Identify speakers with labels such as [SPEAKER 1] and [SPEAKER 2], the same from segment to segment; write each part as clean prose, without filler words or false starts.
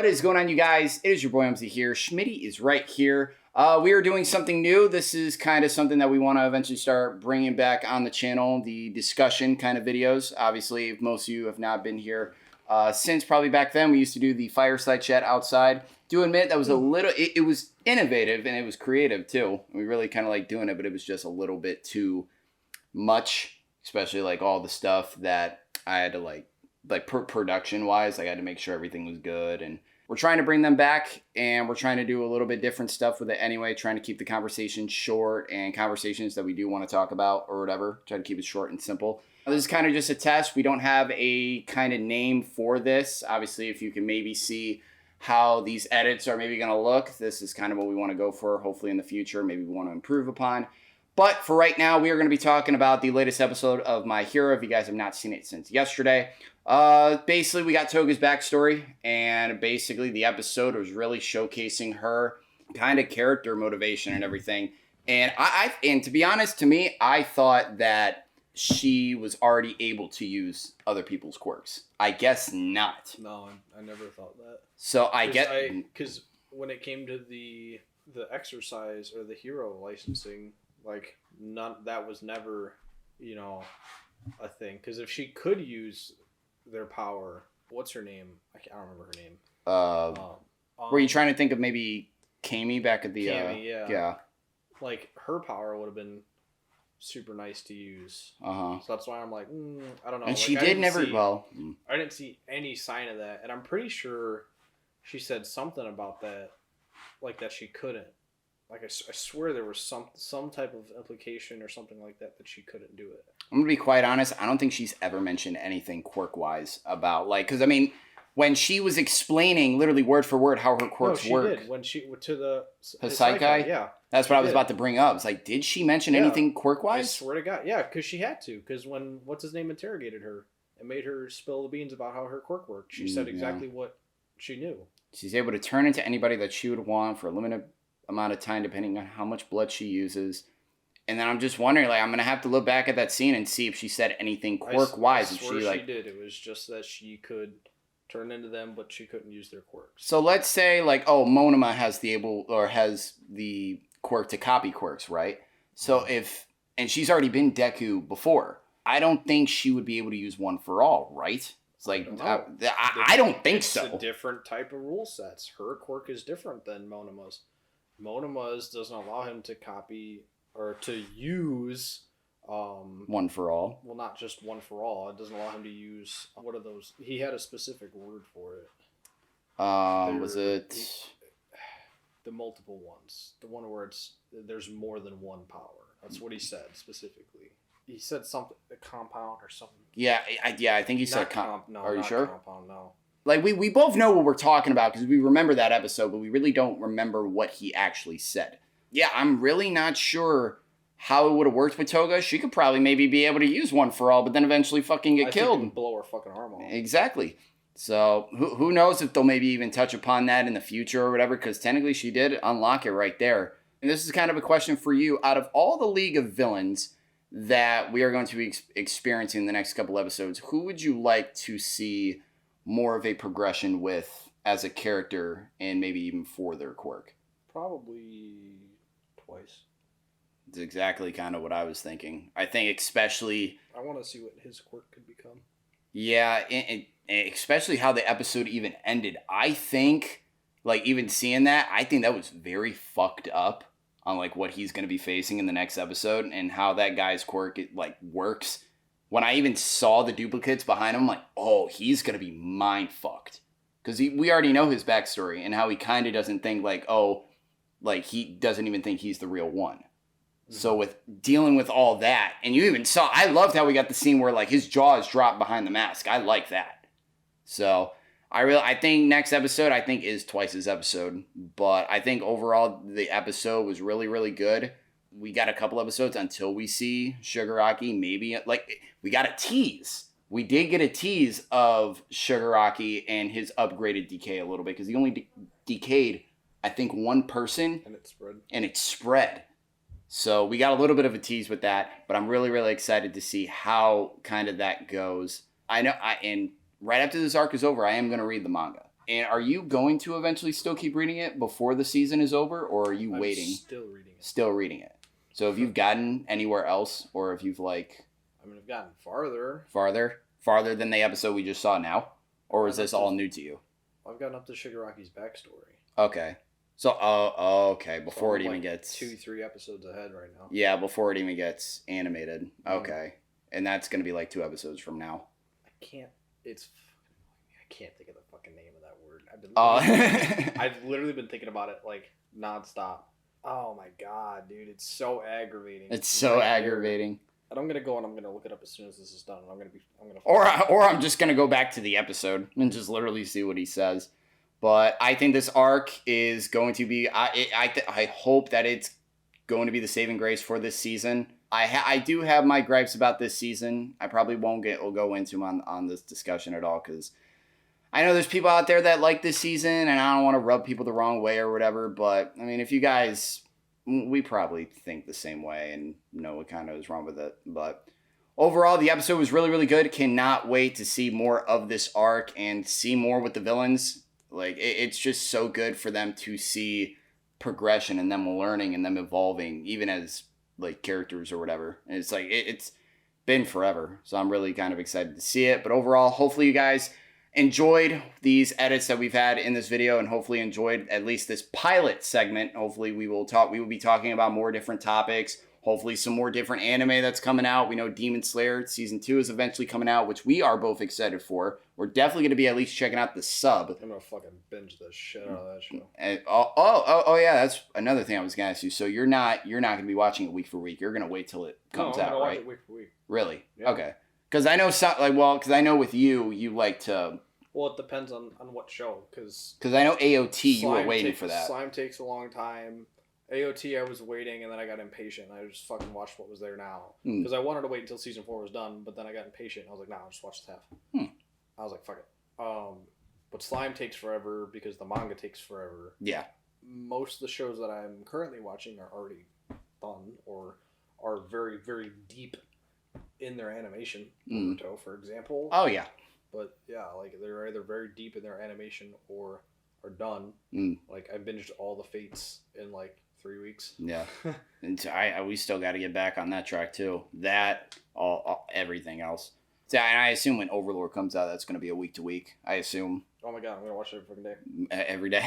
[SPEAKER 1] What is going on, you guys? It is your boy Omzy here. Schmitty is right here. We are doing something new. This is kind of something that we want to eventually start bringing back on the channel, the discussion kind of videos. Obviously, if most of you have not been here since probably back then, we used to do the fireside chat outside. Do admit that was a little, it was innovative and it was creative too. We really kind of like doing it, but it was just a little bit too much, especially like all the stuff that I had to like production wise, like I had to make sure everything was good, and we're trying to bring them back, and we're trying to do a little bit different stuff with it anyway, trying to keep the conversation short and conversations that we do want to talk about or whatever, try to keep it short and simple. This is kind of just a test. We don't have a kind of name for this. Obviously, if you can maybe see how these edits are maybe going to look, this is kind of what we want to go for, hopefully in the future, maybe we want to improve upon. But for right now, we are going to be talking about the latest episode of My Hero, if you guys have not seen it since yesterday. Basically, we got Toga's backstory, and basically the episode was really showcasing her kind of character motivation and everything. And and to be honest, to me, I thought that she was already able to use other people's quirks. I guess not.
[SPEAKER 2] No, I never thought that.
[SPEAKER 1] So
[SPEAKER 2] because when it came to the exercise or the hero licensing, like that was never, a thing. Because if she could use their power, what's her name? I don't remember her name.
[SPEAKER 1] Were you trying to think of maybe Kami back at the
[SPEAKER 2] Kami,
[SPEAKER 1] yeah.
[SPEAKER 2] Like her power would have been super nice to use. So that's why I'm like, I don't know.
[SPEAKER 1] And
[SPEAKER 2] like,
[SPEAKER 1] she did never.
[SPEAKER 2] I didn't see any sign of that, and I'm pretty sure she said something about that, like that she couldn't. Like I swear there was some type of implication or something like that she couldn't do it.
[SPEAKER 1] I'm gonna be quite honest. I don't think she's ever mentioned anything quirk wise about because I mean, when she was explaining literally word for word how her quirks work.
[SPEAKER 2] She did when she went to the
[SPEAKER 1] Psyche.
[SPEAKER 2] Yeah,
[SPEAKER 1] that's what I was about to bring up. It's like, did she mention anything quirk wise?
[SPEAKER 2] I swear to God, yeah, because she had to. Because when what's his name interrogated her and made her spill the beans about how her quirk worked, she said exactly what she knew. She's
[SPEAKER 1] able to turn into anybody that she would want for a limited amount of time depending on how much blood she uses. And then I'm just wondering, I'm gonna have to look back at that scene and see if she said anything quirk wise.
[SPEAKER 2] I swear she did. It was just that she could turn into them, but she couldn't use their quirks.
[SPEAKER 1] So let's say Monoma has the quirk to copy quirks, right? So and she's already been Deku before, I don't think she would be able to use one for all, right? It's like I don't think so.
[SPEAKER 2] It's a different type of rule sets. Her quirk is different than Monoma's. Monoma's doesn't allow him to copy or to use
[SPEAKER 1] one for all.
[SPEAKER 2] Well, not just one for all. It doesn't allow him to use, what are those? He had a specific word for it.
[SPEAKER 1] Was it
[SPEAKER 2] the multiple ones? The one where there's more than one power. That's what he said specifically. He said something, a compound or something.
[SPEAKER 1] Yeah, I think he said
[SPEAKER 2] no.
[SPEAKER 1] Are you sure?
[SPEAKER 2] Compound, no.
[SPEAKER 1] Like, we both know what we're talking about because we remember that episode, but we really don't remember what he actually said. Yeah, I'm really not sure how it would have worked with Toga. She could probably maybe be able to use one for all, but then eventually fucking get killed.
[SPEAKER 2] Think blow her fucking arm off.
[SPEAKER 1] Exactly. So, who knows if they'll maybe even touch upon that in the future or whatever, because technically she did unlock it right there. And this is kind of a question for you. Out of all the League of Villains that we are going to be experiencing in the next couple episodes, who would you like to see more of a progression with as a character and maybe even for their quirk?
[SPEAKER 2] Probably Twice.
[SPEAKER 1] It's exactly kind of what I was thinking. I think especially...
[SPEAKER 2] I want to see what his quirk could become.
[SPEAKER 1] Yeah, and especially how the episode even ended. I think, even seeing that, I think that was very fucked up on, what he's going to be facing in the next episode and how that guy's quirk, works. When I even saw the duplicates behind him, he's going to be mind-fucked. Because we already know his backstory and how he kind of doesn't think, he doesn't even think he's the real one. Mm-hmm. So with dealing with all that, and you even saw, I loved how we got the scene where, his jaws dropped behind the mask. I like that. So I think next episode, is Twice's episode. But I think overall, the episode was really, really good. We got a couple episodes until we see Shigaraki. Maybe, we got a tease. We did get a tease of Shigaraki and his upgraded decay a little bit. Because he only decayed, I think, one person. And it spread. So we got a little bit of a tease with that. But I'm really, really excited to see how kind of that goes. I know, and right after this arc is over, I am going to read the manga. And are you going to eventually still keep reading it before the season is over, or are you waiting?
[SPEAKER 2] Still reading it.
[SPEAKER 1] Still reading it. So have you gotten anywhere else, or if you've like...
[SPEAKER 2] I mean, I've gotten farther.
[SPEAKER 1] Farther than the episode we just saw now? Or is this all new to you?
[SPEAKER 2] I've gotten up to Shigaraki's backstory.
[SPEAKER 1] Okay. So, okay, before it even gets...
[SPEAKER 2] 2-3 episodes ahead right now.
[SPEAKER 1] Yeah, before it even gets animated. Okay. And that's going to be like 2 episodes from now.
[SPEAKER 2] I can't think of the fucking name of that word. I've literally been thinking about it like nonstop. Oh my god, dude, it's so aggravating.
[SPEAKER 1] It's so aggravating.
[SPEAKER 2] And I'm gonna go and I'm gonna look it up as soon as this is done. And I'm gonna.
[SPEAKER 1] Or I'm just gonna go back to the episode and just literally see what he says. But I think this arc is going to be. I hope that it's going to be the saving grace for this season. I do have my gripes about this season. I probably won't go into them on this discussion at all because I know there's people out there that like this season and I don't want to rub people the wrong way or whatever. But I mean, if you guys, we probably think the same way and know what kind of is wrong with it. But overall, the episode was really, really good. Cannot wait to see more of this arc and see more with the villains. Like it's just so good for them to see progression and them learning and them evolving, even as like characters or whatever. And it's like it's been forever, so I'm really kind of excited to see it. But overall, hopefully you guys enjoyed these edits that we've had in this video and hopefully enjoyed at least this pilot segment. Hopefully we will be talking about more different topics, hopefully some more different anime that's coming out. We know Demon Slayer season 2 is eventually coming out, which we are both excited for. We're definitely going to be at least checking out the sub.
[SPEAKER 2] I'm going to fucking binge the shit out of that show.
[SPEAKER 1] And, oh yeah, that's another thing I was going to ask you. So you're not going to be watching it week for week. You're going to wait till it comes out, right?
[SPEAKER 2] Watch it week for week.
[SPEAKER 1] Really?
[SPEAKER 2] Yeah.
[SPEAKER 1] Okay. Because I know because I know with you like to.
[SPEAKER 2] Well, it depends on what show. Because
[SPEAKER 1] I know AOT, you were waiting for that.
[SPEAKER 2] Slime takes a long time. AOT, I was waiting, and then I got impatient. I just fucking watched what was there now. Because I wanted to wait until season 4 was done, but then I got impatient. I was like, nah, I'll just watch this half. I was like, fuck it. But Slime takes forever because the manga takes forever.
[SPEAKER 1] Yeah.
[SPEAKER 2] Most of the shows that I'm currently watching are already done or are very, very deep in their animation. Naruto, for example.
[SPEAKER 1] Oh, yeah.
[SPEAKER 2] But, yeah, like, they're either very deep in their animation or are done. Like, I binged all the Fates in, like, 3 weeks.
[SPEAKER 1] Yeah. And we still got to get back on that track, too. Everything else. So, and I assume when Overlord comes out, that's going to be a week to week. I assume.
[SPEAKER 2] Oh, my God. I'm going to watch it every fucking day.
[SPEAKER 1] Every day.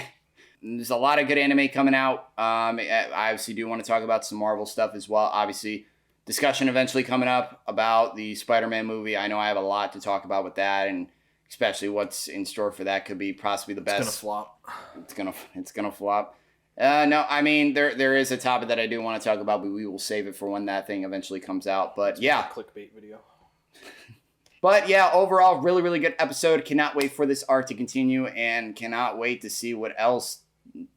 [SPEAKER 1] There's a lot of good anime coming out. I obviously do want to talk about some Marvel stuff as well. Obviously, discussion eventually coming up about the Spider-Man movie. I know I have a lot to talk about with that, and especially what's in store for that could be possibly the best.
[SPEAKER 2] It's gonna flop.
[SPEAKER 1] It's gonna flop. No, I mean there is a topic that I do want to talk about, but we will save it for when that thing eventually comes out. But yeah,
[SPEAKER 2] clickbait video.
[SPEAKER 1] But yeah, overall, really, really good episode. Cannot wait for this arc to continue and cannot wait to see what else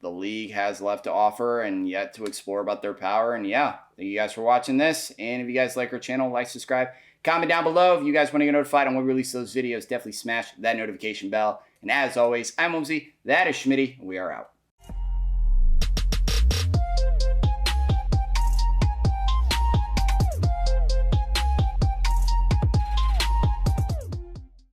[SPEAKER 1] the League has left to offer and yet to explore about their power. And yeah, thank you guys for watching this. And if you guys like our channel, like, subscribe, comment down below. If you guys want to get notified on when we release those videos, definitely smash that notification bell. And as always, I'm Omzy. That is Schmitty. We are out.